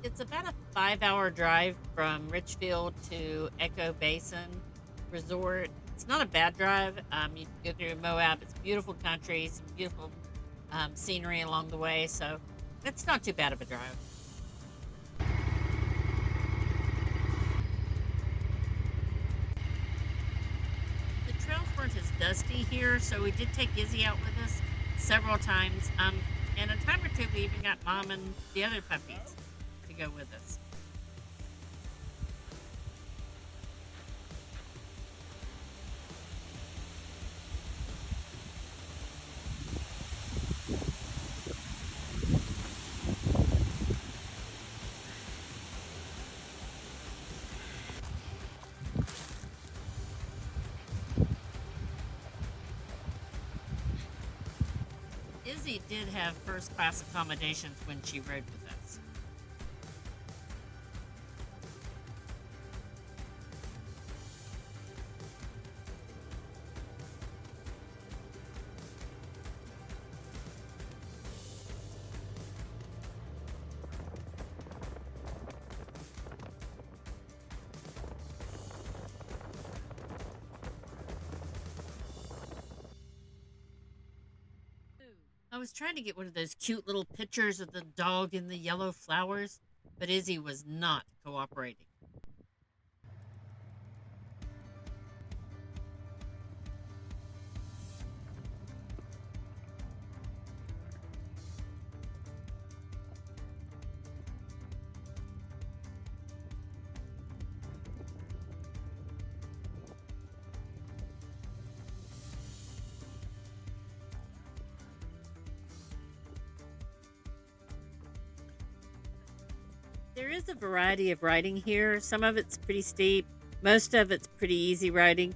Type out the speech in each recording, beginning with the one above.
It's about a 5 hour drive from Richfield to Echo Basin Resort. It's not a bad drive. You can go through Moab. It's beautiful country, some beautiful scenery along the way. So it's not too bad of a drive. The trails weren't as dusty here, so we did take Izzy out with us several times. And a time or two, we even got Mom and the other puppies to go with us. Izzy did have first class accommodations when she rode with us. I was trying to get one of those cute little pictures of the dog in the yellow flowers, but Izzy was not cooperating. There is a variety of riding here. Some of it's pretty steep, most of it's pretty easy riding.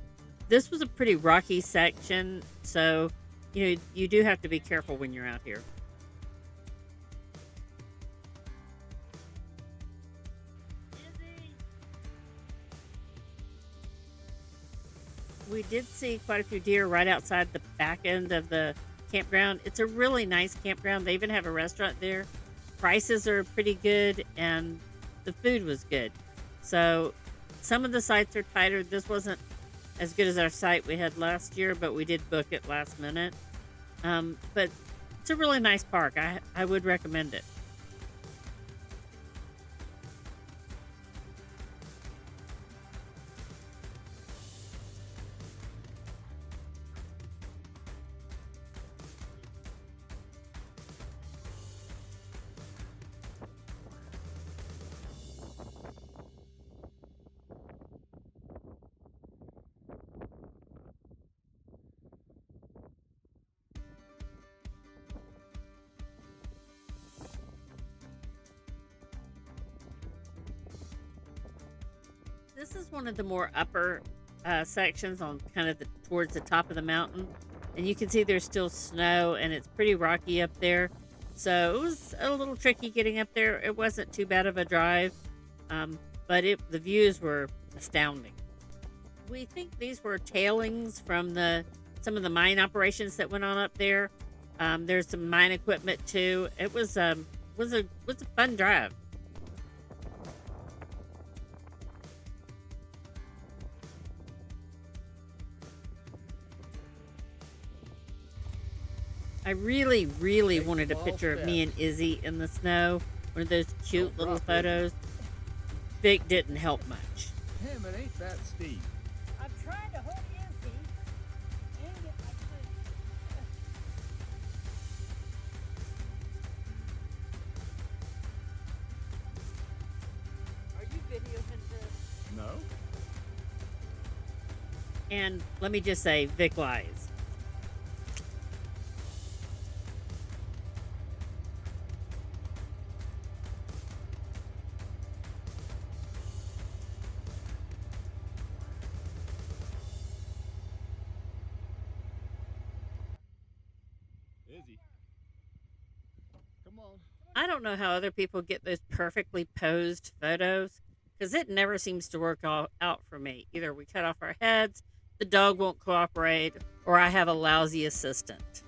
This was a pretty rocky section, so you do have to be careful when you're out here. We did see quite a few deer right outside the back end of the campground. It's a really nice campground. They even have a restaurant there. Prices are pretty good, and the food was good. So some of the sites are tighter. This wasn't as good as our site we had last year, but we did book it last minute. But it's a really nice park. I would recommend it. This is one of the more upper sections on kind of towards the top of the mountain. And you can see there's still snow and it's pretty rocky up there. So it was a little tricky getting up there. It wasn't too bad of a drive, but the views were astounding. We think these were tailings from some of the mine operations that went on up there. There's some mine equipment too. It was a fun drive. I really, really wanted a picture of me and Izzy in the snow. One of those cute little photos. Vic didn't help much. Damn, it ain't that steep. I'm trying to hold Izzy and get my food. Are you videoing this? No. And let me just say, Vic lies. Izzy. Come on. I don't know how other people get those perfectly posed photos because it never seems to work out for me. Either we cut off our heads, the dog won't cooperate, or I have a lousy assistant.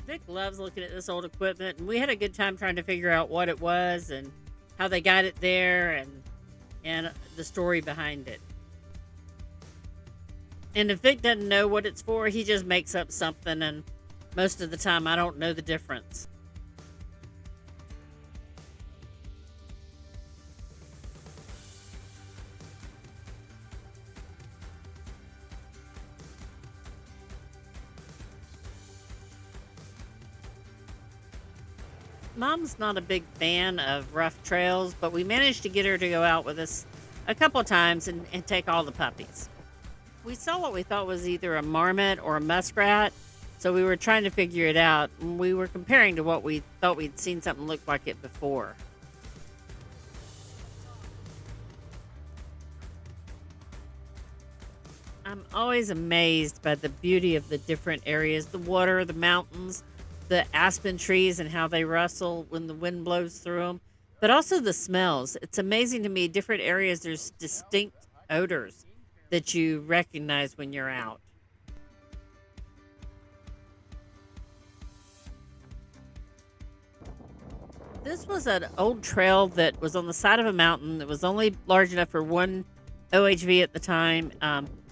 Vic loves looking at this old equipment, and we had a good time trying to figure out what it was and how they got it there and the story behind it. And if Vic doesn't know what it's for, he just makes up something, and most of the time I don't know the difference. Mom's not a big fan of rough trails, but we managed to get her to go out with us a couple of times and take all the puppies. We saw what we thought was either a marmot or a muskrat, so we were trying to figure it out. And we were comparing to what we thought we'd seen something look like it before. I'm always amazed by the beauty of the different areas, the water, the mountains, the aspen trees and how they rustle when the wind blows through them, but also the smells. It's amazing to me, different areas, there's distinct odors that you recognize when you're out. This was an old trail that was on the side of a mountain. It was only large enough for one OHV at the time.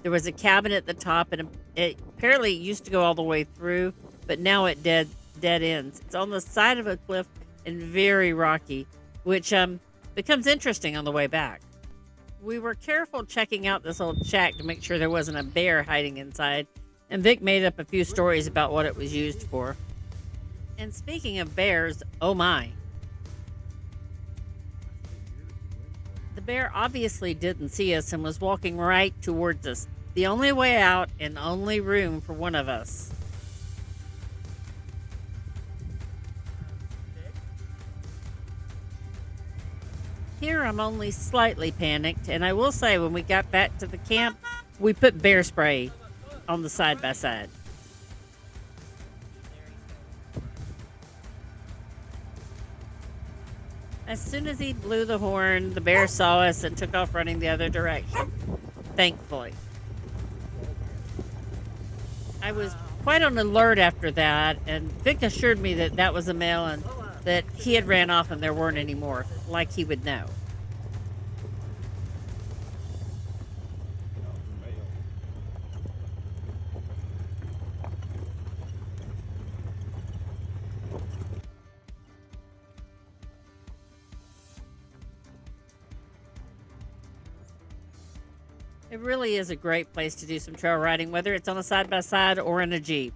There was a cabin at the top, and it apparently used to go all the way through, but now it dead ends. It's on the side of a cliff and very rocky, which becomes interesting on the way back. We were careful checking out this old shack to make sure there wasn't a bear hiding inside, and Vic made up a few stories about what it was used for. And speaking of bears, oh my. The bear obviously didn't see us and was walking right towards us. The only way out and only room for one of us. Here I'm only slightly panicked, and I will say when we got back to the camp, we put bear spray on the side by side. As soon as he blew the horn, the bear saw us and took off running the other direction, thankfully. I was quite on alert after that, and Vic assured me that that was a male and that he had ran off and there weren't any more, like he would know. It really is a great place to do some trail riding, whether it's on a side-by-side or in a Jeep.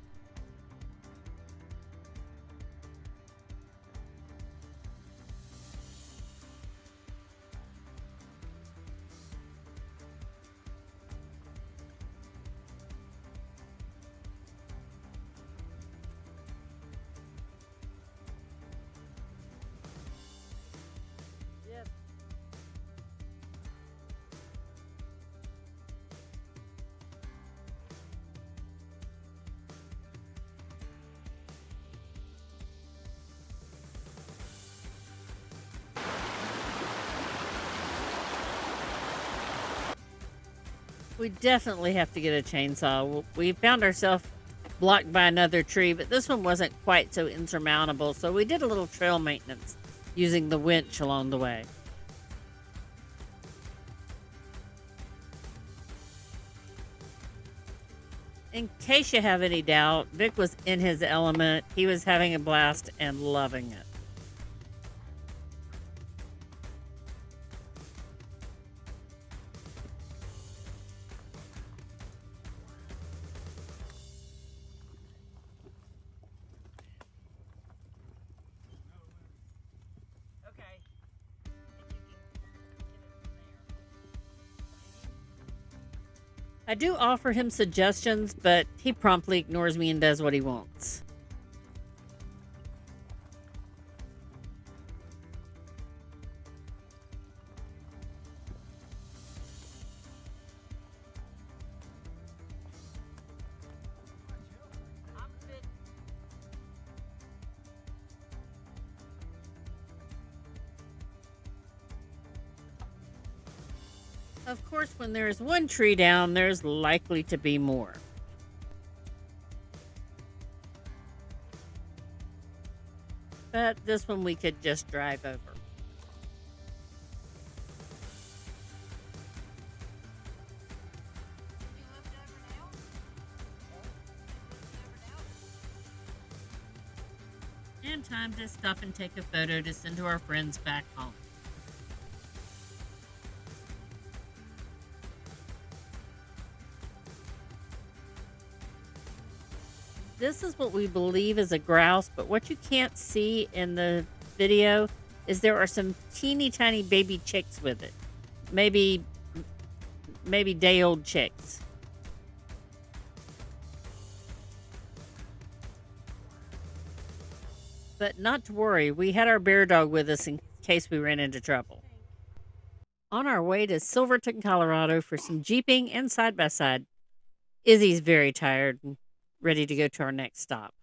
We definitely have to get a chainsaw. We found ourselves blocked by another tree, but this one wasn't quite so insurmountable, so we did a little trail maintenance using the winch along the way. In case you have any doubt, Vic was in his element. He was having a blast and loving it. I do offer him suggestions, but he promptly ignores me and does what he wants. Of course, when there's one tree down, there's likely to be more. but this one we could just drive over. And time to stop and take a photo to send to our friends back home. This is what we believe is a grouse, but what you can't see in the video is there are some teeny tiny baby chicks with it. Maybe day old chicks. But not to worry, we had our bear dog with us in case we ran into trouble. On our way to Silverton, Colorado for some jeeping and side by side. Izzy's very tired and ready to go to our next stop.